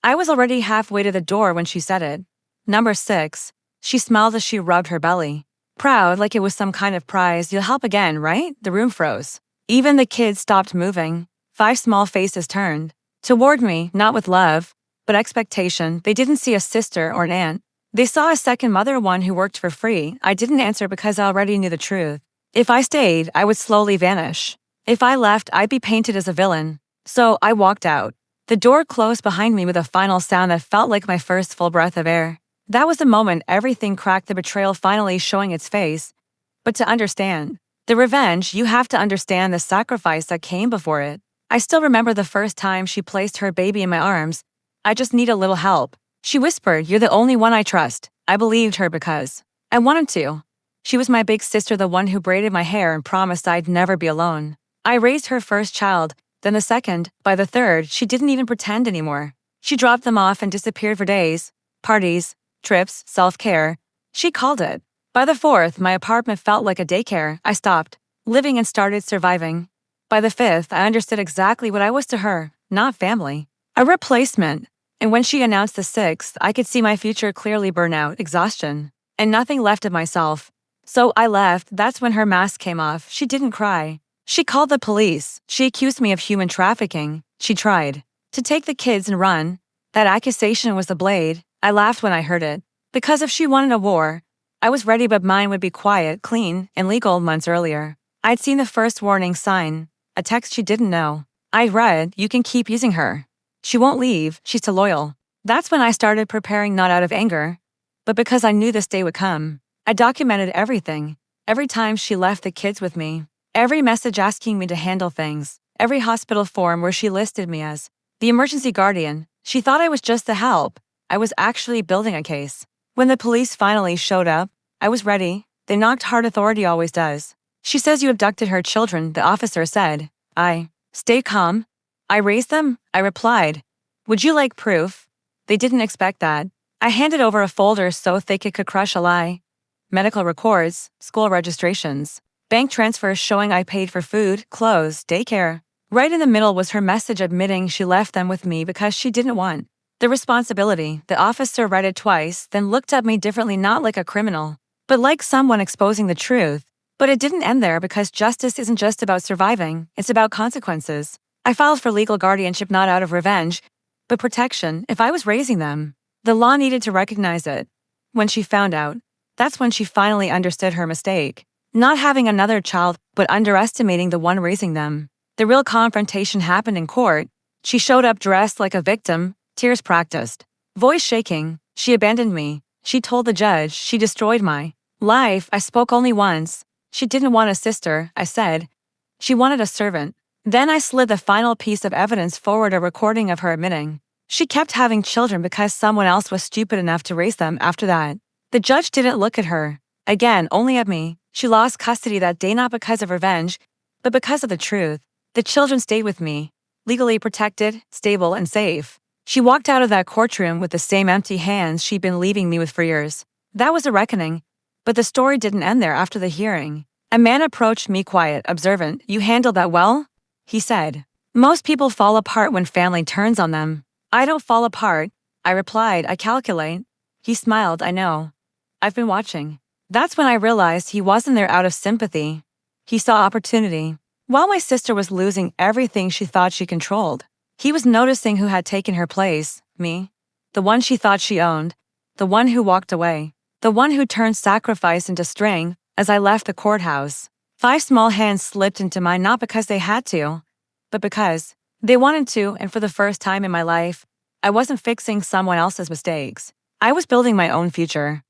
I was already halfway to the door when she said it. Number 6. She smiled as she rubbed her belly. Proud, like it was some kind of prize. You'll help again, right? The room froze. Even the kids stopped moving. 5 small faces turned toward me, not with love, but expectation. They didn't see a sister or an aunt. They saw a second mother, one who worked for free. I didn't answer because I already knew the truth. If I stayed, I would slowly vanish. If I left, I'd be painted as a villain. So I walked out. The door closed behind me with a final sound that felt like my first full breath of air. That was the moment everything cracked, the betrayal finally showing its face. But to understand the revenge, you have to understand the sacrifice that came before it. I still remember the first time she placed her baby in my arms. I just need a little help. She whispered, "You're the only one I trust." I believed her because I wanted to. She was my big sister, the one who braided my hair and promised I'd never be alone. I raised her first child, then the second. By the third, she didn't even pretend anymore. She dropped them off and disappeared for days. Parties, trips, self-care. She called it. By the fourth, my apartment felt like a daycare. I stopped living and started surviving. By the fifth, I understood exactly what I was to her, not family. A replacement. And when she announced the sixth, I could see my future clearly: burnout, exhaustion, and nothing left of myself. So I left. That's when her mask came off. She didn't cry. She called the police. She accused me of human trafficking. She tried to take the kids and run. That accusation was the blade. I laughed when I heard it. Because if she wanted a war, I was ready, but mine would be quiet, clean, and legal. Months earlier, I'd seen the first warning sign, a text she didn't know. I read, "You can keep using her. She won't leave, she's too loyal." That's when I started preparing, not out of anger, but because I knew this day would come. I documented everything. Every time she left the kids with me. Every message asking me to handle things. Every hospital form where she listed me as the emergency guardian. She thought I was just the help. I was actually building a case. When the police finally showed up, I was ready. They knocked hard, authority always does. "She says you abducted her children," the officer said. I stayed calm. "I raised them," I replied. "Would you like proof?" They didn't expect that. I handed over a folder so thick it could crush a lie. Medical records, school registrations, bank transfers showing I paid for food, clothes, daycare. Right in the middle was her message admitting she left them with me because she didn't want the responsibility. The officer read it twice, then looked at me differently, not like a criminal, but like someone exposing the truth. But it didn't end there, because justice isn't just about surviving, it's about consequences. I filed for legal guardianship, not out of revenge, but protection. If I was raising them, the law needed to recognize it. When she found out, that's when she finally understood her mistake. Not having another child, but underestimating the one raising them. The real confrontation happened in court. She showed up dressed like a victim, tears practiced, voice shaking. She abandoned me. She told the judge she destroyed my life. I spoke only once. She didn't want a sister, I said. She wanted a servant. Then I slid the final piece of evidence forward, a recording of her admitting she kept having children because someone else was stupid enough to raise them. After that, the judge didn't look at her again, only at me. She lost custody that day, not because of revenge, but because of the truth. The children stayed with me, legally protected, stable, and safe. She walked out of that courtroom with the same empty hands she'd been leaving me with for years. That was a reckoning. But the story didn't end there. After the hearing, a man approached me, quiet, observant. "You handled that well," he said. "Most people fall apart when family turns on them." "I don't fall apart," I replied. "I calculate." He smiled. "I know. I've been watching." That's when I realized he wasn't there out of sympathy. He saw opportunity. While my sister was losing everything she thought she controlled, he was noticing who had taken her place. Me. The one she thought she owned. The one who walked away. The one who turned sacrifice into strength. As I left the courthouse, 5 small hands slipped into mine, not because they had to, but because they wanted to. And for the first time in my life, I wasn't fixing someone else's mistakes. I was building my own future.